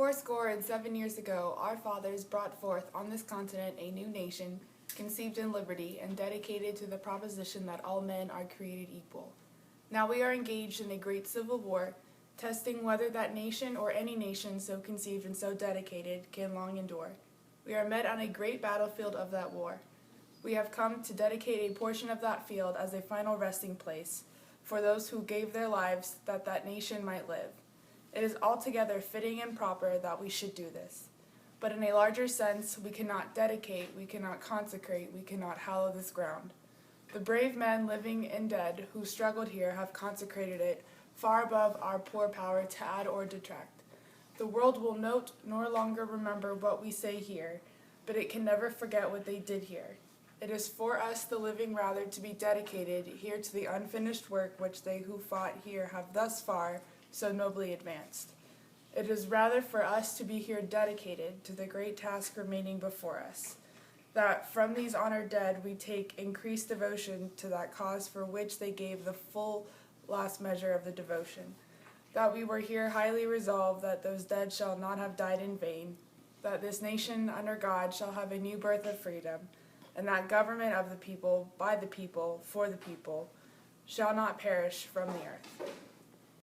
467 years ago, our fathers brought forth on this continent a new nation, conceived in liberty and dedicated to the proposition that all men are created equal. Now we are engaged in a great civil war, testing whether that nation or any nation so conceived and so dedicated can long endure. We are met on a great battlefield of that war. We have come to dedicate a portion of that field as a final resting place for those who gave their lives that that nation might live. It is altogether fitting and proper that we should do this. But in a larger sense, we cannot dedicate, we cannot consecrate, we cannot hallow this ground. The brave men, living and dead, who struggled here have consecrated it far above our poor power to add or detract. The world will note nor longer remember what we say here, but it can never forget what they did here. It is for us, the living, rather to be dedicated here to the unfinished work which they who fought here have thus far so nobly advanced. It is rather for us to be here dedicated to the great task remaining before us, that from these honored dead we take increased devotion to that cause for which they gave the full last measure of the devotion, that we were here highly resolved that those dead shall not have died in vain, that this nation under God shall have a new birth of freedom, and that government of the people, by the people, for the people, shall not perish from the earth.